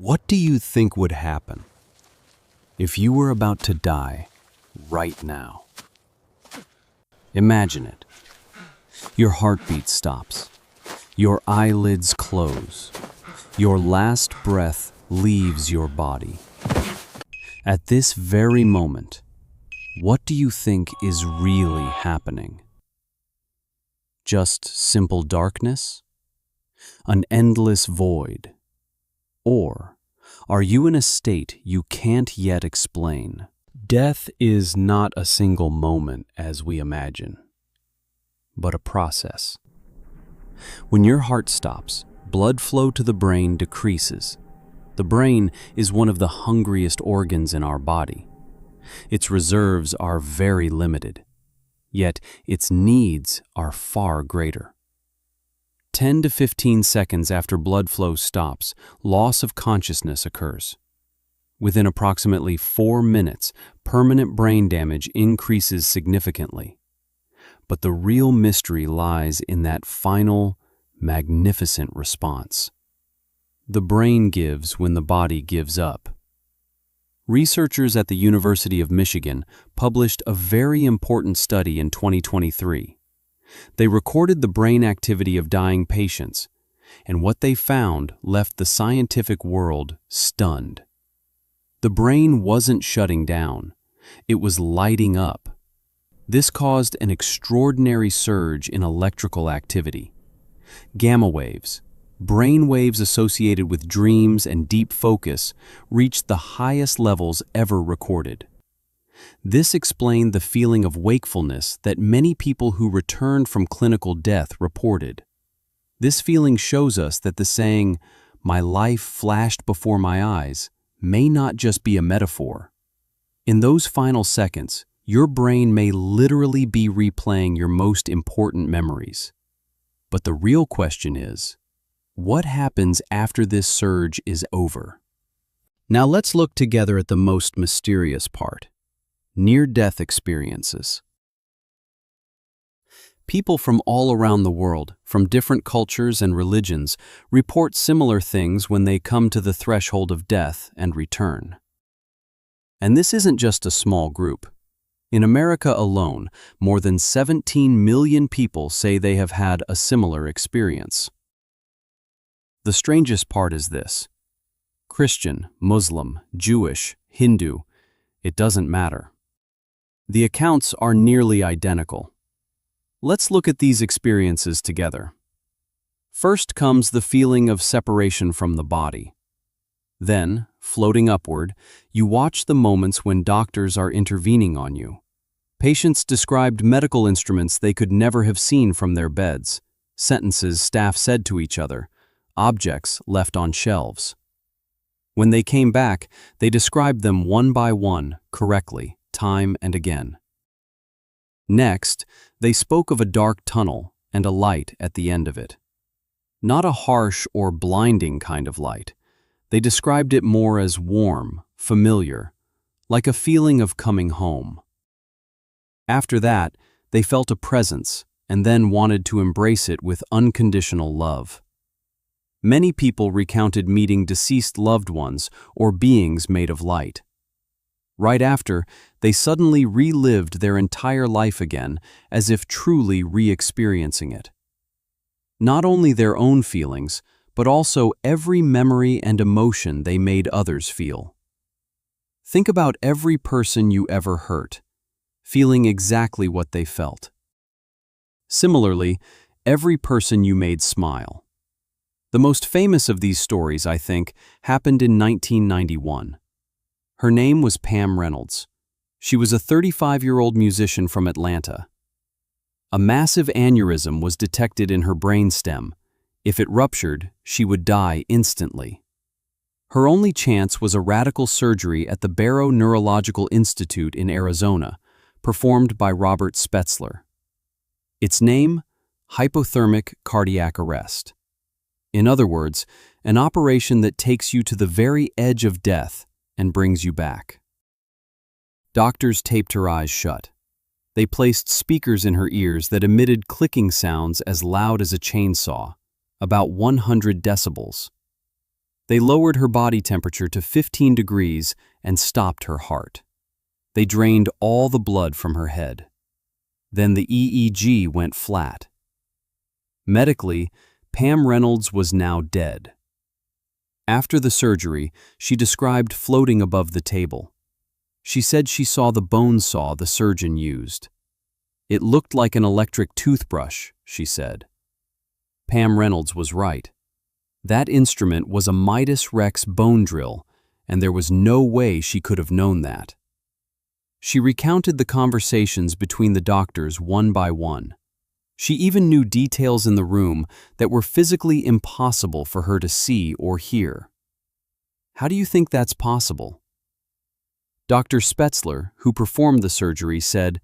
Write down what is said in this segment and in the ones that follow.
What do you think would happen if you were about to die right now? Imagine it. Your heartbeat stops. Your eyelids close. Your last breath leaves your body. At this very moment, what do you think is really happening? Just simple darkness? An endless void? Or are you in a state you can't yet explain? Death is not a single moment as we imagine, but a process. When your heart stops, blood flow to the brain decreases. The brain is one of the hungriest organs in our body. Its reserves are very limited, yet its needs are far greater. 10 to 15 seconds after blood flow stops, loss of consciousness occurs. Within approximately 4 minutes, permanent brain damage increases significantly. But the real mystery lies in that final, magnificent response. The brain gives when the body gives up. Researchers at the University of Michigan published a very important study in 2023. They recorded the brain activity of dying patients, and what they found left the scientific world stunned. The brain wasn't shutting down, it was lighting up. This caused an extraordinary surge in electrical activity. Gamma waves, brain waves associated with dreams and deep focus, reached the highest levels ever recorded. This explained the feeling of wakefulness that many people who returned from clinical death reported. This feeling shows us that the saying, "My life flashed before my eyes," may not just be a metaphor. In those final seconds, your brain may literally be replaying your most important memories. But the real question is, what happens after this surge is over? Now let's look together at the most mysterious part. Near-death experiences. People from all around the world, from different cultures and religions, report similar things when they come to the threshold of death and return. And this isn't just a small group. In America alone, more than 17 million people say they have had a similar experience. The strangest part is this: Christian, Muslim, Jewish, Hindu, it doesn't matter. The accounts are nearly identical. Let's look at these experiences together. First comes the feeling of separation from the body. Then, floating upward, you watch the moments when doctors are intervening on you. Patients described medical instruments they could never have seen from their beds, sentences staff said to each other, objects left on shelves. When they came back, they described them one by one, correctly, time and again. Next, they spoke of a dark tunnel and a light at the end of it. Not a harsh or blinding kind of light. They described it more as warm, familiar, like a feeling of coming home. After that, they felt a presence and then wanted to embrace it with unconditional love. Many people recounted meeting deceased loved ones or beings made of light. Right after, they suddenly relived their entire life again, as if truly re-experiencing it. Not only their own feelings, but also every memory and emotion they made others feel. Think about every person you ever hurt, feeling exactly what they felt. Similarly, every person you made smile. The most famous of these stories, I think, happened in 1991. Her name was Pam Reynolds. She was a 35-year-old musician from Atlanta. A massive aneurysm was detected in her brainstem. If it ruptured, she would die instantly. Her only chance was a radical surgery at the Barrow Neurological Institute in Arizona, performed by Robert Spetzler. Its name? Hypothermic cardiac arrest. In other words, an operation that takes you to the very edge of death and brings you back. Doctors taped her eyes shut. They placed speakers in her ears that emitted clicking sounds as loud as a chainsaw, about 100 decibels. They lowered her body temperature to 15 degrees and stopped her heart. They drained all the blood from her head. Then the EEG went flat. Medically, Pam Reynolds was now dead. After the surgery, she described floating above the table. She said she saw the bone saw the surgeon used. It looked like an electric toothbrush, she said. Pam Reynolds was right. That instrument was a Midas Rex bone drill, and there was no way she could have known that. She recounted the conversations between the doctors one by one. She even knew details in the room that were physically impossible for her to see or hear. How do you think that's possible? Dr. Spetzler, who performed the surgery, said,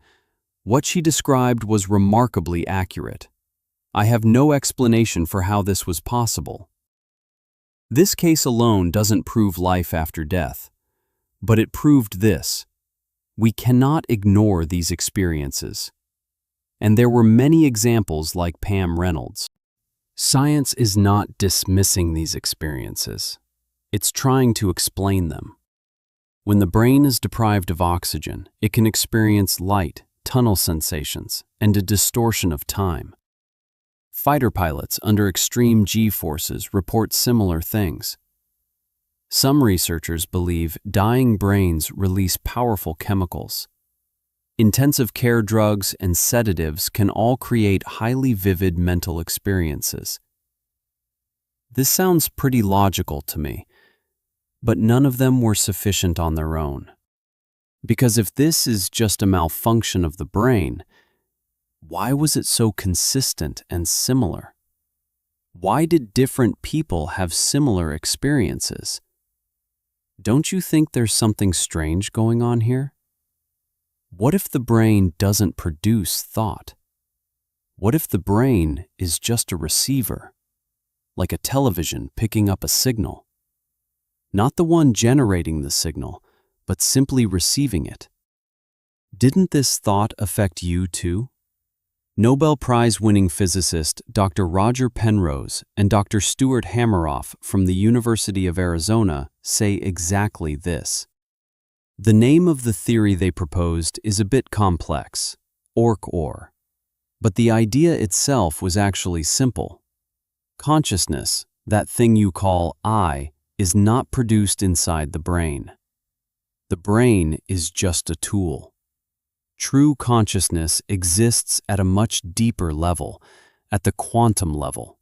"What she described was remarkably accurate. I have no explanation for how this was possible." This case alone doesn't prove life after death, but it proved this: we cannot ignore these experiences. And there were many examples like Pam Reynolds. Science is not dismissing these experiences. It's trying to explain them. When the brain is deprived of oxygen, it can experience light, tunnel sensations, and a distortion of time. Fighter pilots under extreme G-forces report similar things. Some researchers believe dying brains release powerful chemicals. Intensive care drugs and sedatives can all create highly vivid mental experiences. This sounds pretty logical to me, but none of them were sufficient on their own. Because if this is just a malfunction of the brain, why was it so consistent and similar? Why did different people have similar experiences? Don't you think there's something strange going on here? What if the brain doesn't produce thought? What if the brain is just a receiver, like a television picking up a signal? Not the one generating the signal, but simply receiving it. Didn't this thought affect you too? Nobel Prize-winning physicist Dr. Roger Penrose and Dr. Stuart Hameroff from the University of Arizona say exactly this. The name of the theory they proposed is a bit complex, ORC-OR, but the idea itself was actually simple. Consciousness, that thing you call I, is not produced inside the brain. The brain is just a tool. True consciousness exists at a much deeper level, at the quantum level.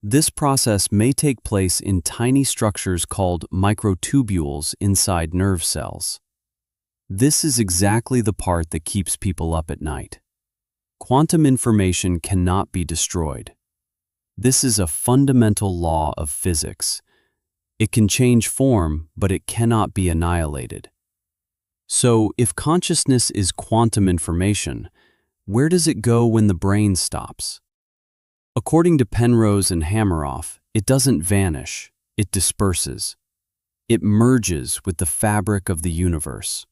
This process may take place in tiny structures called microtubules inside nerve cells. This is exactly the part that keeps people up at night. Quantum information cannot be destroyed. This is a fundamental law of physics. It can change form, but it cannot be annihilated. So, if consciousness is quantum information, where does it go when the brain stops? According to Penrose and Hameroff, it doesn't vanish, it disperses. It merges with the fabric of the universe.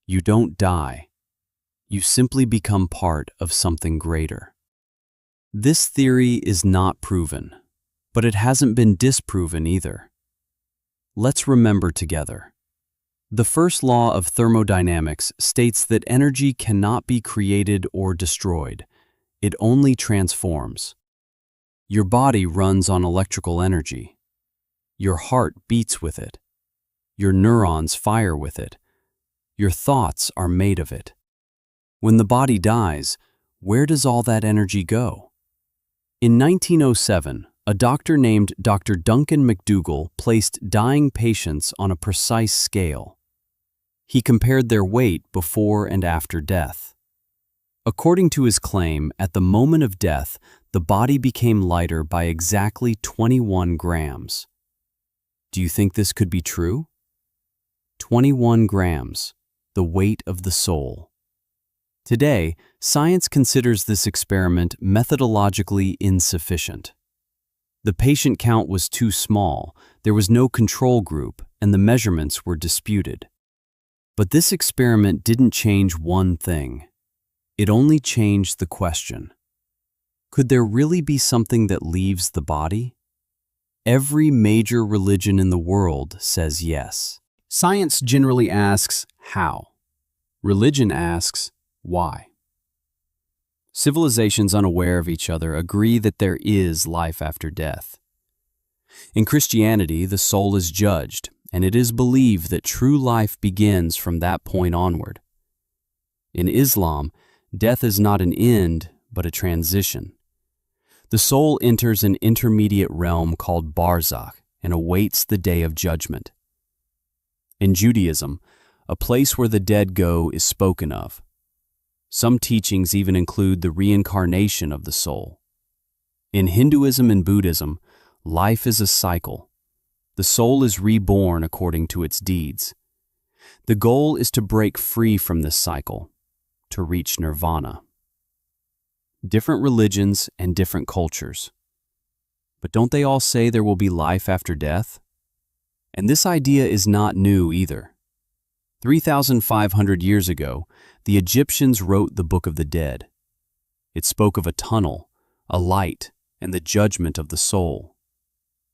You don't die. You simply become part of something greater. This theory is not proven, but it hasn't been disproven either. Let's remember together. The first law of thermodynamics states that energy cannot be created or destroyed. It only transforms. Your body runs on electrical energy. Your heart beats with it. Your neurons fire with it. Your thoughts are made of it. When the body dies, where does all that energy go? In 1907, a doctor named Dr. Duncan McDougall placed dying patients on a precise scale. He compared their weight before and after death. According to his claim, at the moment of death, the body became lighter by exactly 21 grams. Do you think this could be true? 21 grams, the weight of the soul. Today, science considers this experiment methodologically insufficient. The patient count was too small, there was no control group, and the measurements were disputed. But this experiment didn't change one thing. It only changed the question. Could there really be something that leaves the body? Every major religion in the world says yes. Science generally asks how. Religion asks why. Civilizations unaware of each other agree that there is life after death. In Christianity, the soul is judged, and it is believed that true life begins from that point onward. In Islam, death is not an end, but a transition. The soul enters an intermediate realm called Barzakh and awaits the day of judgment. In Judaism, a place where the dead go is spoken of. Some teachings even include the reincarnation of the soul. In Hinduism and Buddhism, life is a cycle. The soul is reborn according to its deeds. The goal is to break free from this cycle, to reach nirvana. Different religions and different cultures. But don't they all say there will be life after death? And this idea is not new either. 3,500 years ago, the Egyptians wrote the Book of the Dead. It spoke of a tunnel, a light, and the judgment of the soul.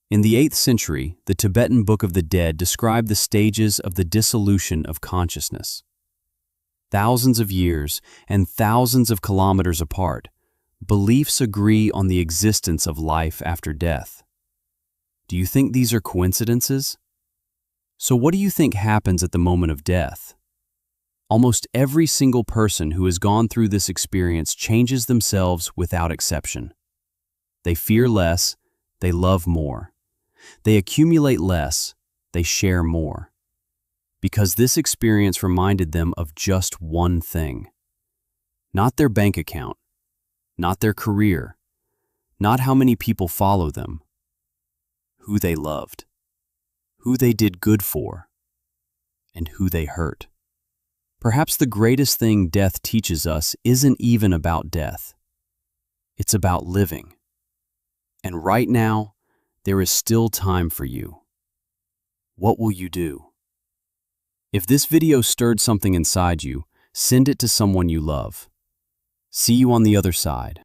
In the 8th century, the Tibetan Book of the Dead described the stages of the dissolution of consciousness. Thousands of years and thousands of kilometers apart, beliefs agree on the existence of life after death. Do you think these are coincidences? So what do you think happens at the moment of death? Almost every single person who has gone through this experience changes themselves without exception. They fear less, they love more. They accumulate less, they share more. Because this experience reminded them of just one thing. Not their bank account, not their career, not how many people follow them. Who they loved, who they did good for, and who they hurt. Perhaps the greatest thing death teaches us isn't even about death. It's about living. And right now, there is still time for you. What will you do? If this video stirred something inside you, send it to someone you love. See you on the other side.